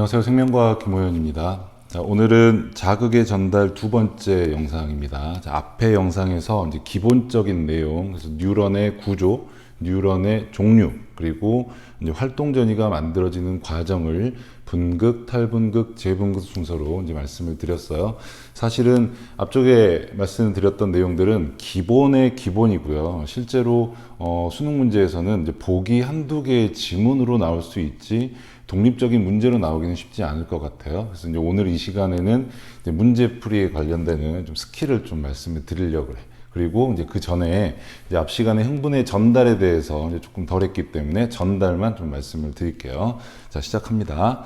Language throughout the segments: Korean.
안녕하세요. 생명과학 김호연입니다. 자, 오늘은 자극의 전달 두 번째 영상입니다. 자, 앞의 영상에서 이제 기본적인 내용, 그래서 뉴런의 구조, 뉴런의 종류, 그리고 이제 활동 전이가 만들어지는 과정을 분극, 탈분극, 재분극 순서로 이제 말씀을 드렸어요. 사실은 앞쪽에 말씀드렸던 내용들은 기본의 기본이고요. 실제로 수능 문제에서는 이제 보기 한두 개의 지문으로 나올 수 있지 독립적인 문제로 나오기는 쉽지 않을 것 같아요. 그래서 이제 오늘 이 시간에는 이제 문제풀이에 관련되는 좀 스킬을 좀 말씀을 드리려고 해요. 그리고 이제 그 전에 이제 앞 시간에 흥분의 전달에 대해서 이제 조금 덜 했기 때문에 전달만 좀 말씀을 드릴게요. 자, 시작합니다.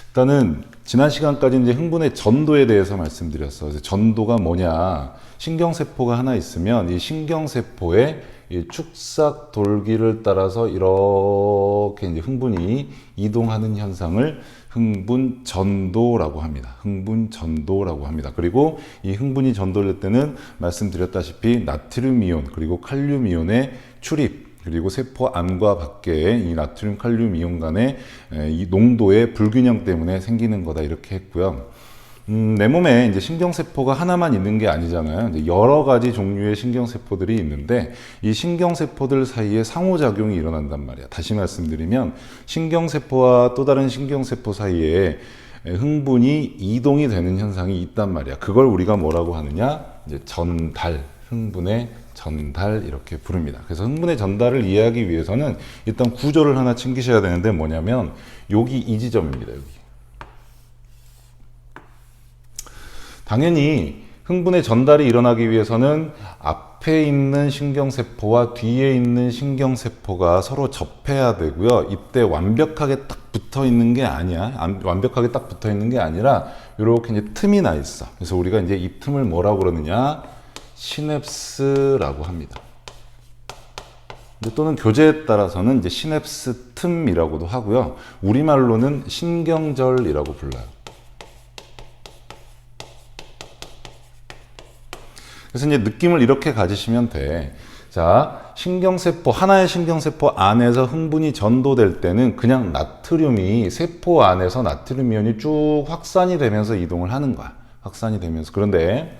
일단은 지난 시간까지 이제 흥분의 전도에 대해서 말씀드렸어요. 그래서 전도가 뭐냐? 신경세포가 하나 있으면 이 신경세포에 이 축삭 돌기를 따라서 이렇게 이제 흥분이 이동하는 현상을 흥분 전도라고 합니다. 흥분 전도라고 합니다. 그리고 이 흥분이 전도될 때는 말씀드렸다시피 나트륨 이온 그리고 칼륨 이온의 출입, 그리고 세포 안과 밖에 이 나트륨 칼륨 이온 간의 이 농도의 불균형 때문에 생기는 거다, 이렇게 했고요. 내 몸에 이제 신경세포가 하나만 있는 게 아니잖아요. 이제 여러 가지 종류의 신경세포들이 있는데 이 신경세포들 사이에 상호작용이 일어난단 말이야. 다시 말씀드리면 신경세포와 또 다른 신경세포 사이에 흥분이 이동이 되는 현상이 있단 말이야. 그걸 우리가 뭐라고 하느냐? 이제 전달, 흥분의 전달, 이렇게 부릅니다. 그래서 흥분의 전달을 이해하기 위해서는 일단 구조를 하나 챙기셔야 되는데 뭐냐면 여기 이 지점입니다. 여기. 당연히 흥분의 전달이 일어나기 위해서는 앞에 있는 신경세포와 뒤에 있는 신경세포가 서로 접해야 되고요. 이때 완벽하게 딱 붙어 있는 게 아니야. 완벽하게 딱 붙어 있는 게 아니라 이렇게 이제 틈이 나 있어. 그래서 우리가 이제 이 틈을 뭐라고 그러느냐? 시냅스라고 합니다. 또는 교재에 따라서는 이제 시냅스 틈이라고도 하고요. 우리말로는 신경절이라고 불러요. 그래서 이제 느낌을 이렇게 가지시면 돼. 자, 신경세포, 하나의 신경세포 안에서 흥분이 전도될 때는 그냥 나트륨이 세포 안에서 나트륨 이온이 쭉 확산이 되면서 이동을 하는 거야. 확산이 되면서. 그런데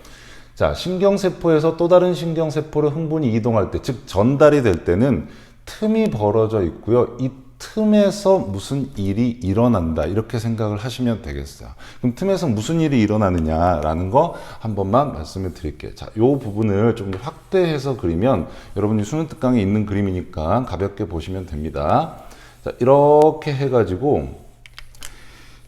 자, 신경세포에서 또 다른 신경세포로 흥분이 이동할 때, 즉 전달이 될 때는 틈이 벌어져 있고요. 이 틈에서 무슨 일이 일어난다, 이렇게 생각을 하시면 되겠어요. 그럼 틈에서 무슨 일이 일어나느냐라는 거 한 번만 말씀을 드릴게요. 자, 이 부분을 좀 확대해서 그리면 여러분이 수능 특강에 있는 그림이니까 가볍게 보시면 됩니다. 자, 이렇게 해가지고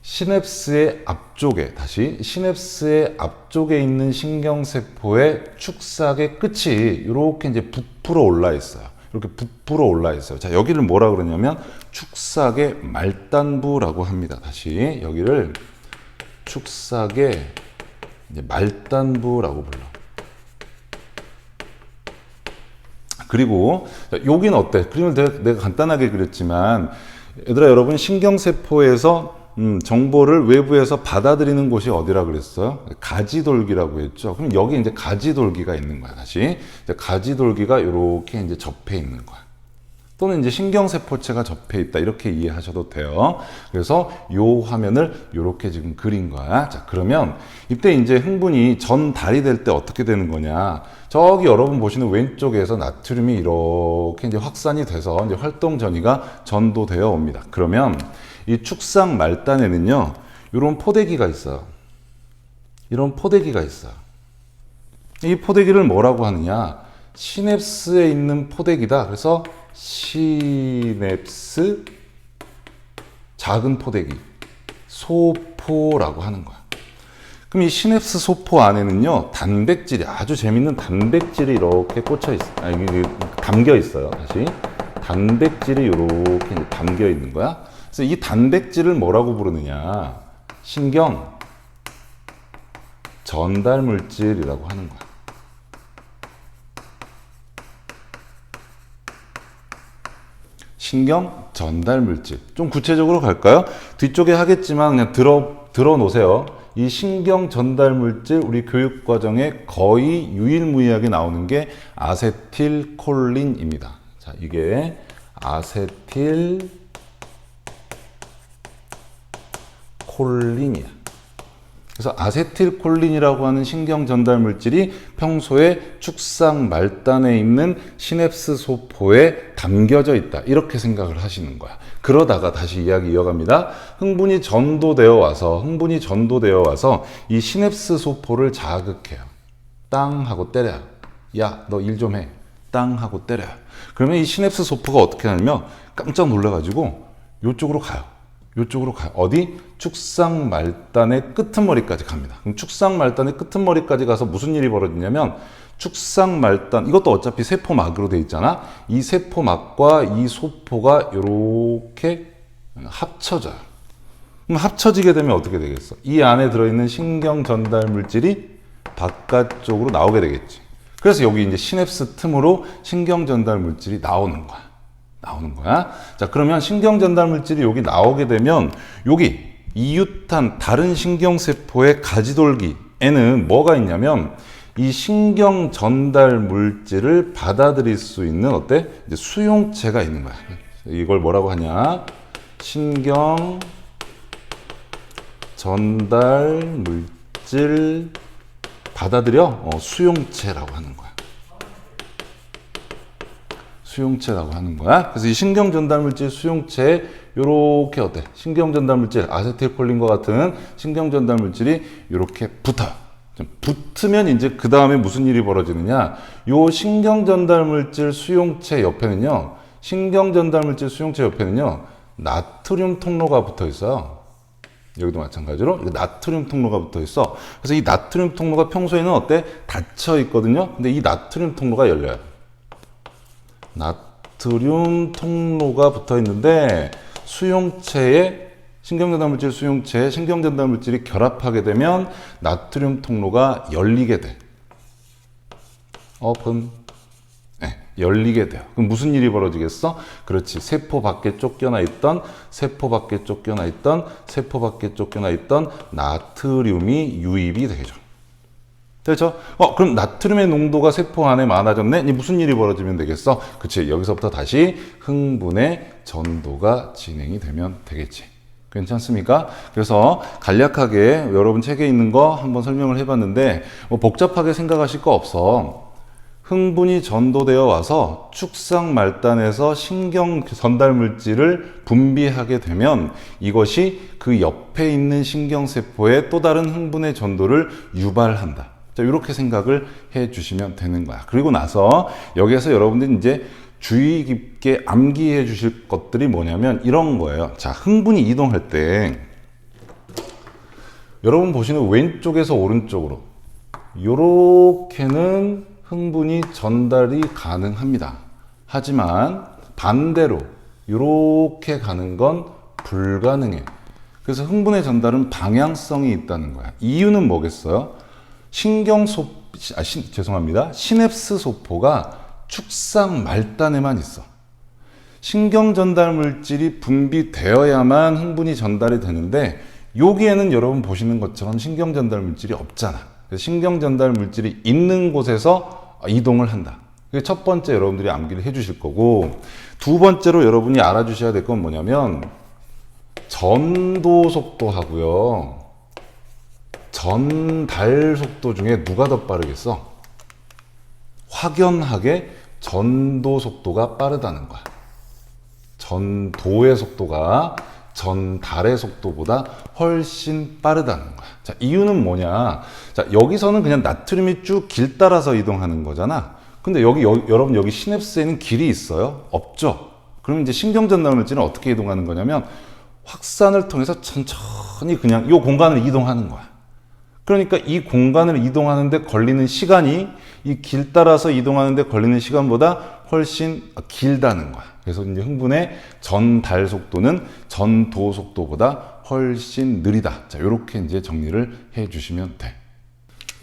시냅스의 앞쪽에, 다시 시냅스의 앞쪽에 있는 신경세포의 축삭의 끝이 이렇게 이제 부풀어 올라 있어요. 이렇게 부풀어 올라 있어요. 자, 여기를 뭐라 그러냐면 축삭의 말단부라고 합니다. 다시 여기를 축삭의 이제 말단부라고 불러. 그리고 자, 여기는 어때? 그림을 내가 간단하게 그렸지만 얘들아, 여러분 신경세포에서 정보를 외부에서 받아들이는 곳이 어디라 그랬어요? 가지돌기라고 했죠. 그럼 여기 이제 가지돌기가 있는 거야. 다시 이제 가지돌기가 이렇게 이제 접해 있는 거야. 또는 이제 신경세포체가 접해 있다, 이렇게 이해하셔도 돼요. 그래서 요 화면을 이렇게 지금 그린 거야. 자, 그러면 이때 이제 흥분이 전달이 될 때 어떻게 되는 거냐? 저기 여러분 보시는 왼쪽에서 나트륨이 이렇게 이제 확산이 돼서 이제 활동 전이가 전도되어 옵니다. 그러면 이 축삭 말단에는요, 이런 포대기가 있어요. 이런 포대기가 있어요. 이 포대기를 뭐라고 하느냐? 시냅스에 있는 포대기다. 그래서 시냅스 작은 포대기, 소포라고 하는 거야. 그럼 이 시냅스 소포 안에는요, 단백질이, 아주 재밌는 단백질이 이렇게 꽂혀 있어요. 담겨 있어요. 다시. 단백질이 이렇게 담겨 있는 거야. 그래서 이 단백질을 뭐라고 부르느냐? 신경 전달 물질이라고 하는 거야. 신경 전달 물질. 좀 구체적으로 갈까요? 뒤쪽에 하겠지만 그냥 들어 놓으세요. 이 신경 전달 물질, 우리 교육 과정에 거의 유일무이하게 나오는 게 아세틸콜린입니다. 자, 이게 아세틸 아세틸콜린이야. 그래서 아세틸콜린이라고 하는 신경 전달 물질이 평소에 축상 말단에 있는 시냅스 소포에 담겨져 있다. 이렇게 생각을 하시는 거야. 그러다가 다시 이야기 이어갑니다. 흥분이 전도되어 와서 이 시냅스 소포를 자극해요. 땅 하고 때려요. 야, 너 일 좀 해. 땅 하고 때려요. 그러면 이 시냅스 소포가 어떻게 하냐면 깜짝 놀라가지고 요쪽으로 가요. 어디? 축상 말단의 끄트머리까지 갑니다. 그럼 축상 말단의 끄트머리까지 가서 무슨 일이 벌어지냐면 축상 말단, 이것도 어차피 세포막으로 돼 있잖아. 이 세포막과 이 소포가 이렇게 합쳐져요. 그럼 합쳐지게 되면 어떻게 되겠어? 이 안에 들어있는 신경 전달 물질이 바깥쪽으로 나오게 되겠지. 그래서 여기 이제 시냅스 틈으로 신경 전달 물질이 나오는 거야. 자, 그러면 신경 전달 물질이 여기 나오게 되면 여기 이유탄 다른 신경세포의 가지돌기에는 뭐가 있냐면 이 신경 전달 물질을 받아들일 수 있는 어때? 이제 수용체가 있는 거야. 이걸 뭐라고 하냐? 신경 전달 물질 받아들여? 수용체라고 하는 거야. 그래서 이 신경 전달 물질 수용체에 요렇게 어때? 신경 전달 물질, 아세틸콜린과 같은 신경 전달 물질이 요렇게 붙어요. 붙으면 이제 그 다음에 무슨 일이 벌어지느냐? 요 신경 전달 물질 수용체 옆에는요, 나트륨 통로가 붙어 있어요. 여기도 마찬가지로 나트륨 통로가 붙어 있어. 그래서 이 나트륨 통로가 평소에는 어때? 닫혀 있거든요. 근데 이 나트륨 통로가 열려요. 나트륨 통로가 붙어 있는데 수용체에 신경전달 물질 수용체에 신경전달 물질이 결합하게 되면 나트륨 통로가 열리게 돼. 열리게 돼요. 그럼 무슨 일이 벌어지겠어? 그렇지. 세포 밖에 쫓겨나 있던 나트륨이 유입이 되죠. 그렇죠? 그럼 나트륨의 농도가 세포 안에 많아졌네? 무슨 일이 벌어지면 되겠어? 그치. 여기서부터 다시 흥분의 전도가 진행이 되면 되겠지. 괜찮습니까? 그래서 간략하게 여러분 책에 있는 거 한번 설명을 해봤는데 복잡하게 생각하실 거 없어. 흥분이 전도되어 와서 축상 말단에서 신경 전달 물질을 분비하게 되면 이것이 그 옆에 있는 신경세포에 또 다른 흥분의 전도를 유발한다. 자, 이렇게 생각을 해 주시면 되는 거야. 그리고 나서 여기에서 여러분들이 이제 주의 깊게 암기해 주실 것들이 뭐냐면 이런 거예요. 자, 흥분이 이동할 때 여러분 보시는 왼쪽에서 오른쪽으로 요렇게는 흥분이 전달이 가능합니다. 하지만 반대로 이렇게 가는 건 불가능해. 그래서 흥분의 전달은 방향성이 있다는 거야. 이유는 뭐겠어요? 시냅스 소포가 축상 말단에만 있어. 신경 전달 물질이 분비되어야만 흥분이 전달이 되는데 여기에는 여러분 보시는 것처럼 신경 전달 물질이 없잖아. 신경 전달 물질이 있는 곳에서 이동을 한다. 그게 첫 번째 여러분들이 암기를 해 주실 거고, 두 번째로 여러분이 알아주셔야 될 건 뭐냐면 전도 속도하고요 전달 속도 중에 누가 더 빠르겠어? 확연하게 전도 속도가 빠르다는 거야. 전도의 속도가 전달의 속도보다 훨씬 빠르다는 거야. 자, 이유는 뭐냐? 자, 여기서는 그냥 나트륨이 쭉 길 따라서 이동하는 거잖아. 근데 여러분 여기 시냅스에는 길이 있어요? 없죠? 그럼 이제 신경전달 물질은 어떻게 이동하는 거냐면 확산을 통해서 천천히 그냥 이 공간을 이동하는 거야. 그러니까 이 공간을 이동하는데 걸리는 시간이 이 길 따라서 이동하는데 걸리는 시간보다 훨씬 길다는 거야. 그래서 이제 흥분의 전달 속도는 전도 속도보다 훨씬 느리다. 자, 이렇게 이제 정리를 해 주시면 돼.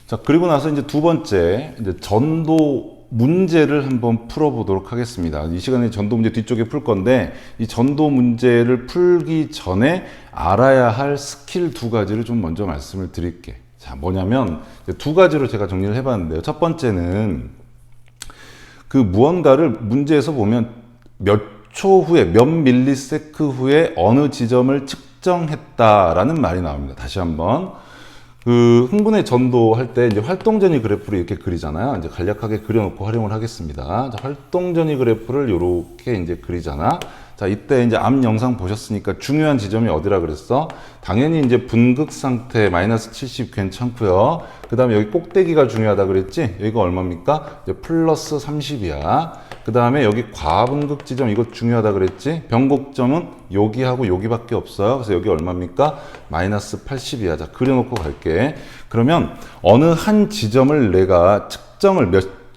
자, 그리고 나서 이제 두 번째, 이제 전도 문제를 한번 풀어보도록 하겠습니다. 이 시간에 전도 문제 뒤쪽에 풀 건데, 이 전도 문제를 풀기 전에 알아야 할 스킬 두 가지를 좀 먼저 말씀을 드릴게. 자, 뭐냐면 두 가지로 제가 정리를 해봤는데요. 첫 번째는 그 무언가를 문제에서 보면 몇 초 후에, 몇 밀리세크 후에 어느 지점을 측정했다라는 말이 나옵니다. 다시 한번. 그 흥분의 전도 할 때 이제 활동전이 그래프를 이렇게 그리잖아요. 이제 간략하게 그려놓고 활용을 하겠습니다. 자, 활동전이 그래프를 이렇게 이제 그리잖아. 자, 이때 이제 앞 영상 보셨으니까 중요한 지점이 어디라 그랬어? 당연히 이제 분극 상태 마이너스 70 괜찮고요. 그 다음에 여기 꼭대기가 중요하다 그랬지? 여기가 얼마입니까? 이제 플러스 30이야. 그 다음에 여기 과분극 지점 이거 중요하다 그랬지? 변곡점은 여기하고 여기밖에 없어요. 그래서 여기 얼마입니까? 마이너스 80이야. 자, 그려놓고 갈게. 그러면 어느 한 지점을 내가 측정을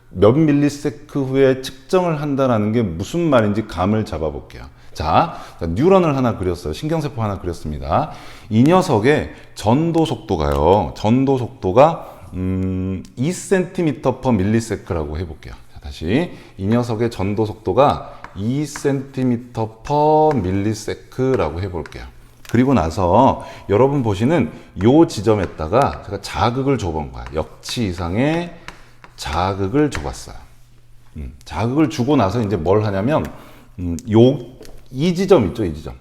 몇 밀리세크 후에 측정을 한다는 게 무슨 말인지 감을 잡아볼게요. 자, 뉴런을 하나 그렸어요. 신경세포 하나 그렸습니다. 이 녀석의 전도 속도가요. 전도 속도가 2cm per millise라고 해볼게요. 자, 다시 이 녀석의 전도 속도가 2cm per millise라고 해볼게요. 그리고 나서 여러분 보시는 요 지점에다가 제가 자극을 줘본 거야. 역치 이상의 자극을 줘봤어요. 자극을 주고 나서 이제 뭘 하냐면 이 지점 있죠, 이 지점.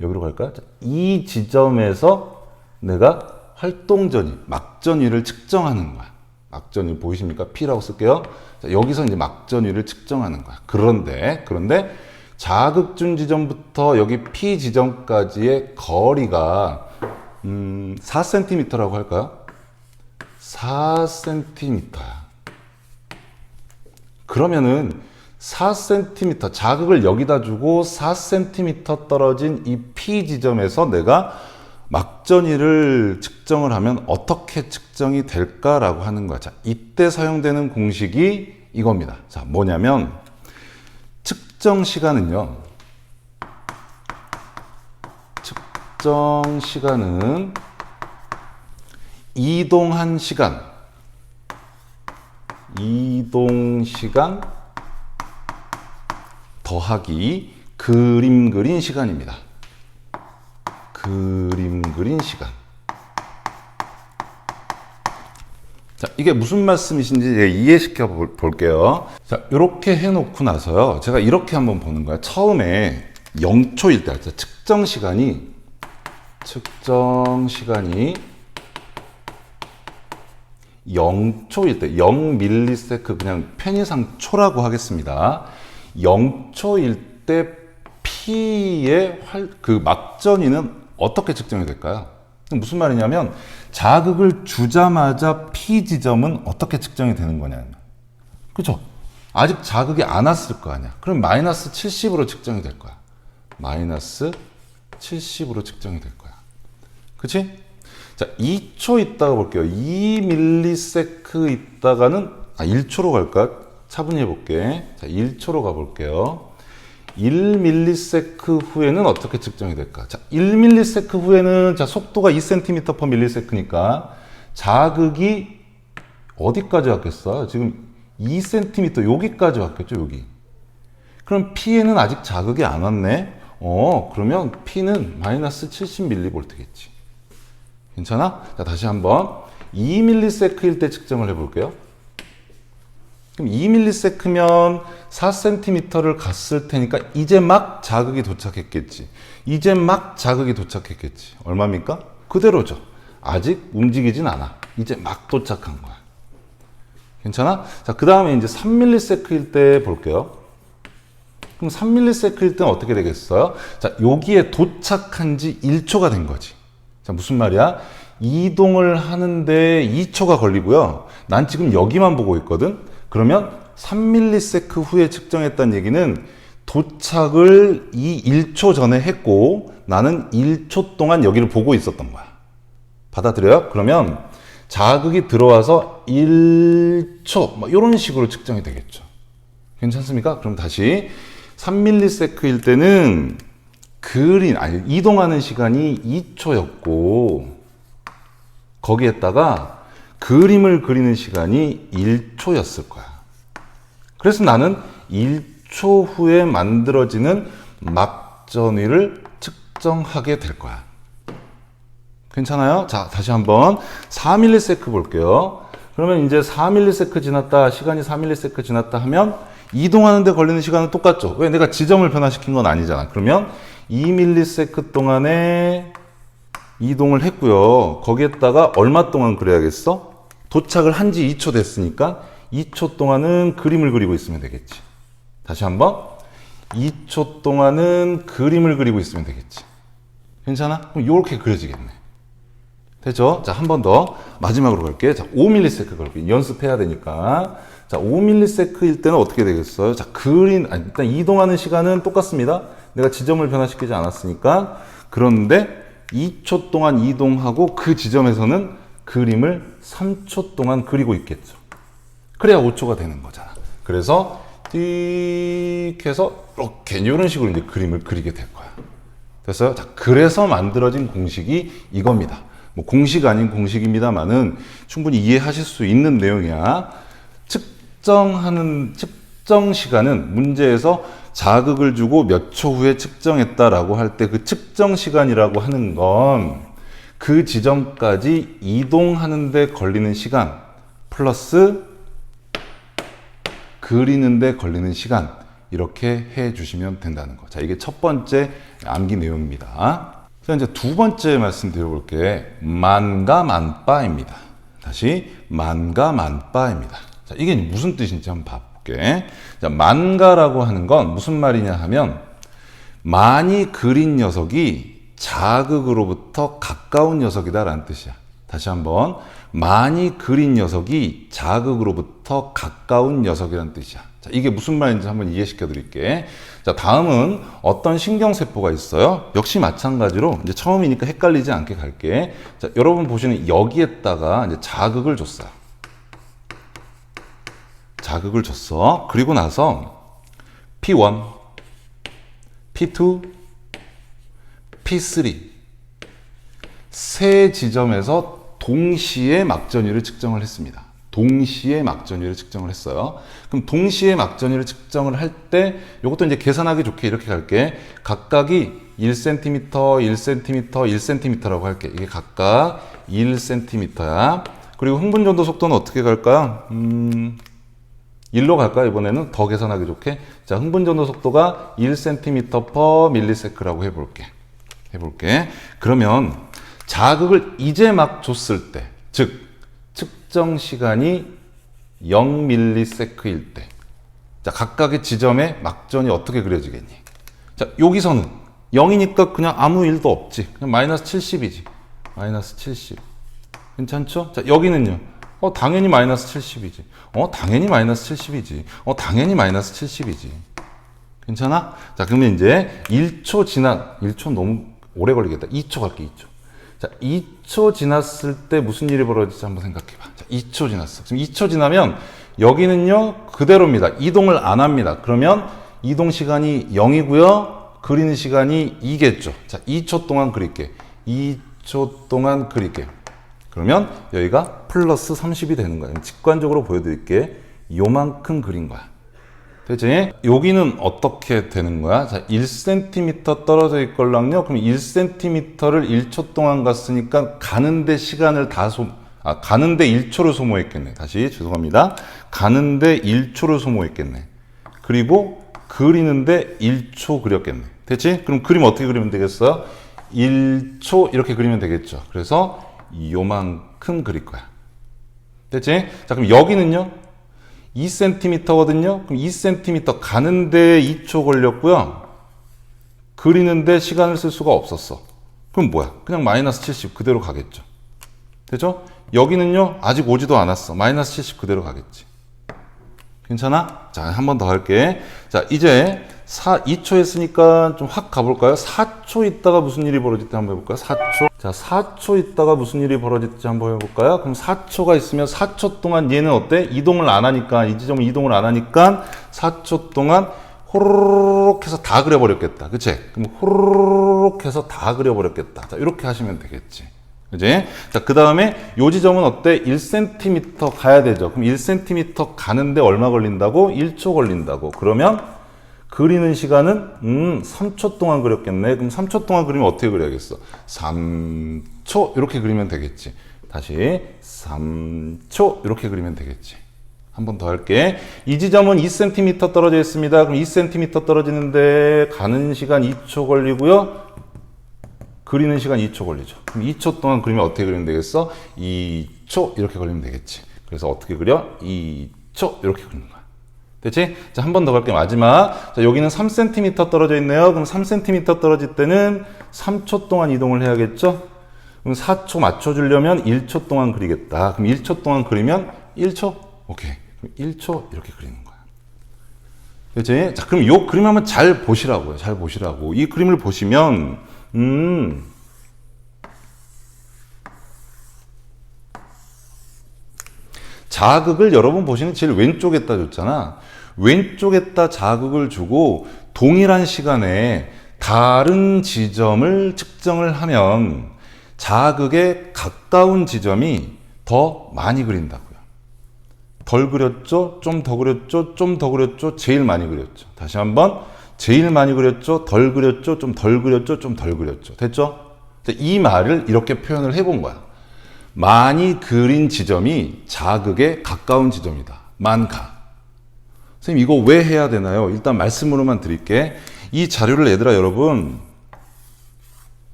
여기로 갈까요? 이 지점에서 내가 활동전위, 막전위를 측정하는 거야. 막전위 보이십니까? P라고 쓸게요. 자, 여기서 이제 막전위를 측정하는 거야. 그런데 자극 준 지점부터 여기 P 지점까지의 거리가 4cm라고 할까요? 4cm야. 그러면은 4cm 자극을 여기다 주고 4cm 떨어진 이 P 지점에서 내가 막전위를 측정을 하면 어떻게 측정이 될까라고 하는 거야. 자, 이때 사용되는 공식이 이겁니다. 자, 뭐냐면 측정 시간은 이동 시간 더하기 그림 그린 시간입니다. 그림 그린 시간. 자, 이게 무슨 말씀이신지 이해시켜 볼게요. 자, 이렇게 해놓고 나서요. 제가 이렇게 한번 보는 거야. 처음에 0초일 때, 측정 시간이 0초일 때, 0밀리세크 그냥 편의상 초라고 하겠습니다. 0초일 때 P의 그 막전위는 어떻게 측정이 될까요? 무슨 말이냐면 자극을 주자마자 P 지점은 어떻게 측정이 되는 거냐. 그렇죠? 아직 자극이 안 왔을 거 아니야. 그럼 마이너스 70으로 측정이 될 거야. 마이너스 70으로 측정이 될 거야. 그치? 자, 2초 있다가 볼게요. 2밀리세크 있다가는 1초로 갈까? 차분히 해볼게. 자, 1초로 가볼게요. 1밀리세크 후에는 어떻게 측정이 될까? 자, 1밀리세크 후에는 자, 속도가 2cm per millisecon드니까 자극이 어디까지 왔겠어? 지금 2cm 여기까지 왔겠죠, 여기. 그럼 P에는 아직 자극이 안 왔네? 그러면 P는 마이너스 70mV겠지. 괜찮아? 자, 다시 한번 2밀리세크일 때 측정을 해볼게요. 그럼 2밀리세크면 4cm를 갔을 테니까 이제 막 자극이 도착했겠지. 얼마입니까? 그대로죠. 아직 움직이진 않아. 이제 막 도착한 거야. 괜찮아? 자, 그 다음에 이제 3밀리세크일 때 볼게요. 그럼 3밀리세크일 때는 어떻게 되겠어요? 자, 여기에 도착한 지 1초가 된 거지. 자, 무슨 말이야? 이동을 하는데 2초가 걸리고요. 난 지금 여기만 보고 있거든? 그러면 3밀리세크 후에 측정했다는 얘기는 도착을 이 1초 전에 했고 나는 1초 동안 여기를 보고 있었던 거야. 받아들여요? 그러면 자극이 들어와서 1초 뭐 이런 식으로 측정이 되겠죠. 괜찮습니까? 그럼 다시 3밀리세크일 때는 이동하는 시간이 2초였고 거기에다가 그림을 그리는 시간이 1초였을 거야. 그래서 나는 1초 후에 만들어지는 막전위를 측정하게 될 거야. 괜찮아요? 자, 다시 한번 4밀리세크 볼게요. 그러면 이제 4밀리세크 지났다, 시간이 4밀리세크 지났다 하면 이동하는 데 걸리는 시간은 똑같죠. 왜? 내가 지점을 변화시킨 건 아니잖아. 그러면 2밀리세크 동안에 이동을 했고요. 거기에다가 얼마 동안 그려야겠어? 도착을 한 지 2초 됐으니까 2초 동안은 그림을 그리고 있으면 되겠지. 다시 한번 2초 동안은 그림을 그리고 있으면 되겠지. 괜찮아? 그럼 이렇게 그려지겠네. 됐죠? 자, 한 번 더 마지막으로 갈게. 자, 5ms 걸게. 연습해야 되니까. 자, 5ms일 때는 어떻게 되겠어요? 자, 일단 이동하는 시간은 똑같습니다. 내가 지점을 변화시키지 않았으니까. 그런데 2초 동안 이동하고 그 지점에서는 그림을 3초 동안 그리고 있겠죠. 그래야 5초가 되는 거잖아. 그래서 띡 해서 이렇게 이런 식으로 이제 그림을 그리게 될 거야. 됐어요? 자, 그래서 만들어진 공식이 이겁니다. 뭐 공식 아닌 공식입니다만은 충분히 이해하실 수 있는 내용이야. 측정 시간은 문제에서 자극을 주고 몇 초 후에 측정했다라고 할 때 그 측정 시간이라고 하는 건 그 지점까지 이동하는데 걸리는 시간 플러스 그리는데 걸리는 시간 이렇게 해 주시면 된다는 거. 자, 이게 첫 번째 암기 내용입니다. 자, 이제 두 번째 말씀드려볼게. 만가 만빠입니다. 다시 만가 만빠입니다. 자, 이게 무슨 뜻인지 한번 봐볼게. 자, 만가라고 하는 건 무슨 말이냐 하면 많이 그린 녀석이 자극으로부터 가까운 녀석이다라는 뜻이야. 다시 한번 많이 그린 녀석이 자극으로부터 가까운 녀석이라는 뜻이야. 자, 이게 무슨 말인지 한번 이해시켜 드릴게. 자, 다음은 어떤 신경세포가 있어요. 역시 마찬가지로 이제 처음이니까 헷갈리지 않게 갈게. 자, 여러분 보시는 여기에다가 이제 자극을 줬어요. 자극을 줬어. 그리고 나서 P1, P2, P3 세 지점에서 동시에 막전율을 측정을 했습니다. 동시에 막전율을 측정을 했어요. 그럼 동시에 막전율을 측정을 할 때 이것도 이제 계산하기 좋게 이렇게 갈게. 각각이 1cm, 1cm, 1cm라고 할게. 이게 각각 1cm야. 그리고 흥분전도 속도는 어떻게 갈까요? 1로 갈까요? 이번에는 더 계산하기 좋게. 자, 흥분전도 속도가 1cm/ms라고 해볼게. 그러면 자극을 이제 막 줬을 때, 즉 측정 시간이 0ms일 때, 자, 각각의 지점에 막전이 어떻게 그려지겠니? 자, 여기서는 0이니까 그냥 아무 일도 없지. 그냥 마이너스 70이지. 마이너스 70. 괜찮죠? 자, 여기는요. 당연히 마이너스 70이지. 당연히 마이너스 70이지. 당연히 마이너스 70이지. 괜찮아? 자, 그러면 이제 1초 너무 오래 걸리겠다. 2초 갈게, 2초. 자, 2초 지났을 때 무슨 일이 벌어질지 한번 생각해봐. 자, 2초 지났어. 지금 2초 지나면 여기는요, 그대로입니다. 이동을 안 합니다. 그러면 이동 시간이 0이고요. 그리는 시간이 2겠죠. 자, 2초 동안 그릴게. 2초 동안 그릴게. 그러면 여기가 플러스 30이 되는 거예요. 직관적으로 보여드릴게. 요만큼 그린 거야. 됐지? 여기는 어떻게 되는 거야? 자, 1cm 떨어져 있걸랑요. 그럼 1cm를 1초 동안 갔으니까 가는데 시간을 가는데 1초를 소모했겠네. 다시 죄송합니다. 가는데 1초를 소모했겠네. 그리고 그리는데 1초 그렸겠네. 됐지? 그럼 그림 어떻게 그리면 되겠어요? 1초 이렇게 그리면 되겠죠. 그래서 요만큼 그릴 거야. 됐지? 자, 그럼 여기는요? 2cm거든요? 그럼 2cm 가는데 2초 걸렸고요. 그리는데 시간을 쓸 수가 없었어. 그럼 뭐야? 그냥 마이너스 70 그대로 가겠죠. 되죠? 여기는요? 아직 오지도 않았어. 마이너스 70 그대로 가겠지. 괜찮아? 자, 한 번 더 할게. 자, 이제 2초 했으니까 좀 확 가볼까요? 4초 있다가 무슨 일이 벌어질지 한번 해볼까요? 4초. 자, 4초 있다가 무슨 일이 벌어질지 한번 해볼까요? 그럼 4초가 있으면 4초 동안 얘는 어때? 이동을 안 하니까, 이 지점은 이동을 안 하니까 4초 동안 호로록 해서 다 그려버렸겠다. 그치? 그럼 호로록 해서 다 그려버렸겠다. 자, 이렇게 하시면 되겠지. 그지? 자, 그 다음에 요 지점은 어때? 1cm 가야 되죠. 그럼 1cm 가는데 얼마 걸린다고? 1초 걸린다고. 그러면 그리는 시간은 3초 동안 그렸겠네. 그럼 3초 동안 그리면 어떻게 그려야겠어? 3초 이렇게 그리면 되겠지. 다시 3초 이렇게 그리면 되겠지. 한 번 더 할게. 이 지점은 2cm 떨어져 있습니다. 그럼 2cm 떨어지는데 가는 시간 2초 걸리고요. 그리는 시간 2초 걸리죠. 그럼 2초 동안 그리면 어떻게 그리면 되겠어? 2초 이렇게 그리면 되겠지. 그래서 어떻게 그려? 2초 이렇게 그리는 거야. 됐지? 자, 한 번 더 갈게요. 마지막. 자, 여기는 3cm 떨어져 있네요. 그럼 3cm 떨어질 때는 3초 동안 이동을 해야겠죠? 그럼 4초 맞춰주려면 1초 동안 그리겠다. 그럼 1초 동안 그리면 1초? 오케이. 그럼 1초 이렇게 그리는 거야. 됐지? 자, 그럼 요 그림 한번 잘 보시라고요. 잘 보시라고. 이 그림을 보시면, 자극을 여러분 보시는 제일 왼쪽에다 줬잖아. 왼쪽에다 자극을 주고 동일한 시간에 다른 지점을 측정을 하면 자극에 가까운 지점이 더 많이 그린다고요. 덜 그렸죠? 좀 더 그렸죠? 좀 더 그렸죠? 제일 많이 그렸죠. 다시 한번. 제일 많이 그렸죠? 덜 그렸죠? 좀 덜 그렸죠? 좀 덜 그렸죠. 됐죠? 이 말을 이렇게 표현을 해본 거야. 많이 그린 지점이 자극에 가까운 지점이다. 만가. 선생님 이거 왜 해야 되나요? 일단 말씀으로만 드릴게. 이 자료를 얘들아 여러분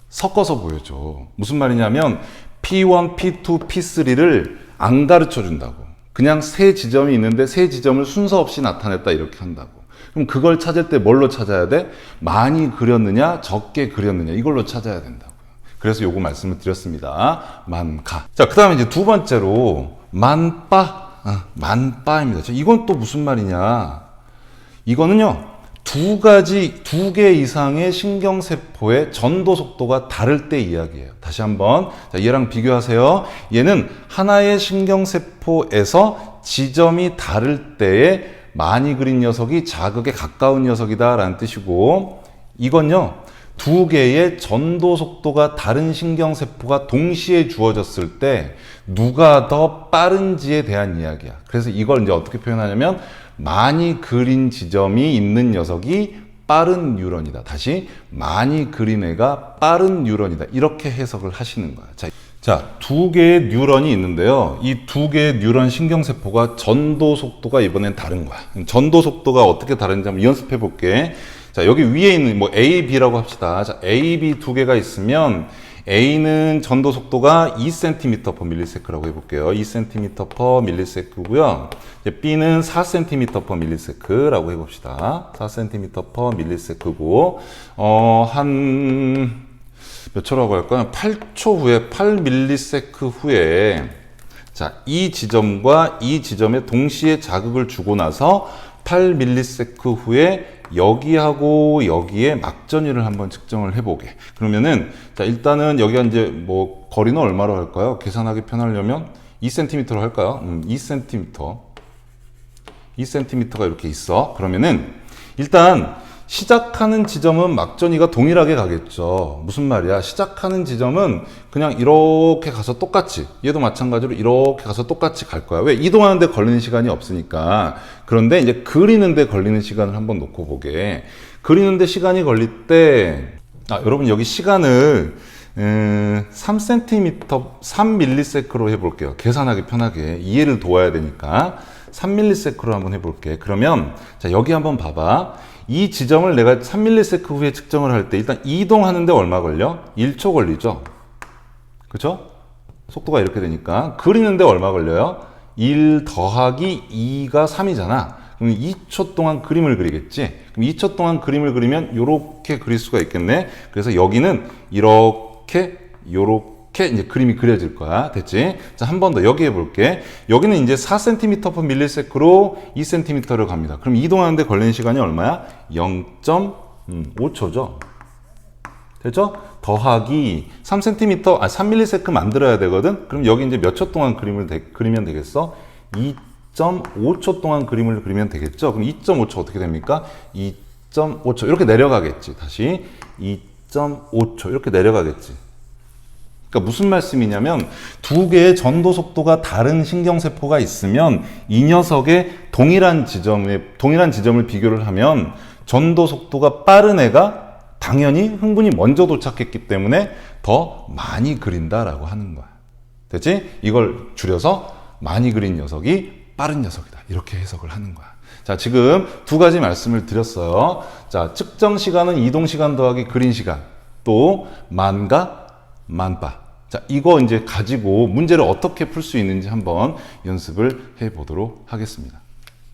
섞어서 보여줘. 무슨 말이냐면 P1, P2, P3를 안 가르쳐 준다고. 그냥 세 지점이 있는데 세 지점을 순서 없이 나타냈다 이렇게 한다고. 그럼 그걸 찾을 때 뭘로 찾아야 돼? 많이 그렸느냐 적게 그렸느냐 이걸로 찾아야 된다고요. 그래서 요거 말씀을 드렸습니다. 만가. 자, 그 다음에 이제 두 번째로 만빠. 만빠입니다. 이건 또 무슨 말이냐? 이거는요, 두 개 이상의 신경세포의 전도 속도가 다를 때 이야기예요. 다시 한번. 자, 얘랑 비교하세요. 얘는 하나의 신경세포에서 지점이 다를 때에 많이 그린 녀석이 자극에 가까운 녀석이다 라는 뜻이고, 이건요, 두 개의 전도 속도가 다른 신경세포가 동시에 주어졌을 때 누가 더 빠른지에 대한 이야기야. 그래서 이걸 이제 어떻게 표현하냐면 많이 그린 지점이 있는 녀석이 빠른 뉴런이다. 다시 많이 그린 애가 빠른 뉴런이다. 이렇게 해석을 하시는 거야. 자, 두 개의 뉴런이 있는데요. 이 두 개의 뉴런 신경세포가 전도 속도가 이번엔 다른 거야. 전도 속도가 어떻게 다른지 한번 연습해 볼게. 자, 여기 위에 있는 뭐 A, B라고 합시다. 자, A, B 두 개가 있으면 A는 전도 속도가 2cm/ms라고 해볼게요. 2cm/ms고요. B는 4cm/ms라고 해봅시다. 4cm/ms고 한 몇 초라고 할까요? 8초 후에 8ms 후에 자, 이 지점과 이 지점에 동시에 자극을 주고 나서 8ms 후에 여기하고 여기에 막전위를 한번 측정을 해보게. 그러면은 자, 일단은 여기가 이제 뭐 거리는 얼마로 할까요? 계산하기 편하려면 2cm로 할까요? 2cm가 이렇게 있어. 그러면은 일단 시작하는 지점은 막전위가 동일하게 가겠죠. 무슨 말이야? 시작하는 지점은 그냥 이렇게 가서 똑같이, 얘도 마찬가지로 이렇게 가서 똑같이 갈 거야. 왜? 이동하는데 걸리는 시간이 없으니까. 그런데 이제 그리는데 걸리는 시간을 한번 놓고 보게. 그리는데 시간이 걸릴 때, 여러분 여기 시간을 3cm, 3ms로 해볼게요. 계산하기 편하게. 이해를 도와야 되니까. 3ms로 한번 해볼게. 그러면, 자, 여기 한번 봐봐. 이 지점을 내가 3ms 후에 측정을 할 때 일단 이동하는데 얼마 걸려? 1초 걸리죠? 그쵸? 속도가 이렇게 되니까. 그리는데 얼마 걸려요? 1 더하기 2가 3이잖아. 그럼 2초 동안 그림을 그리겠지? 그럼 2초 동안 그림을 그리면 이렇게 그릴 수가 있겠네. 그래서 여기는 이렇게 이제 그림이 그려질 거야. 됐지? 자, 한 번 더 여기 해볼게. 여기는 이제 4cm/ms로 2cm를 갑니다. 그럼 이동하는데 걸리는 시간이 얼마야? 0.5초죠. 됐죠? 더하기 3ms 만들어야 되거든? 그럼 여기 이제 몇 초 동안 그리면 되겠어? 2.5초 동안 그림을 그리면 되겠죠? 그럼 2.5초 어떻게 됩니까? 2.5초. 이렇게 내려가겠지. 다시 2.5초. 이렇게 내려가겠지. 그러니까 무슨 말씀이냐면 두 개의 전도 속도가 다른 신경세포가 있으면 이 녀석의 동일한 지점을 비교를 하면 전도 속도가 빠른 애가 당연히 흥분이 먼저 도착했기 때문에 더 많이 그린다라고 하는 거야. 됐지? 이걸 줄여서 많이 그린 녀석이 빠른 녀석이다. 이렇게 해석을 하는 거야. 자, 지금 두 가지 말씀을 드렸어요. 자, 측정 시간은 이동 시간 더하기 그린 시간. 또 만가, 만바. 자, 이거 이제 가지고 문제를 어떻게 풀 수 있는지 한번 연습을 해 보도록 하겠습니다.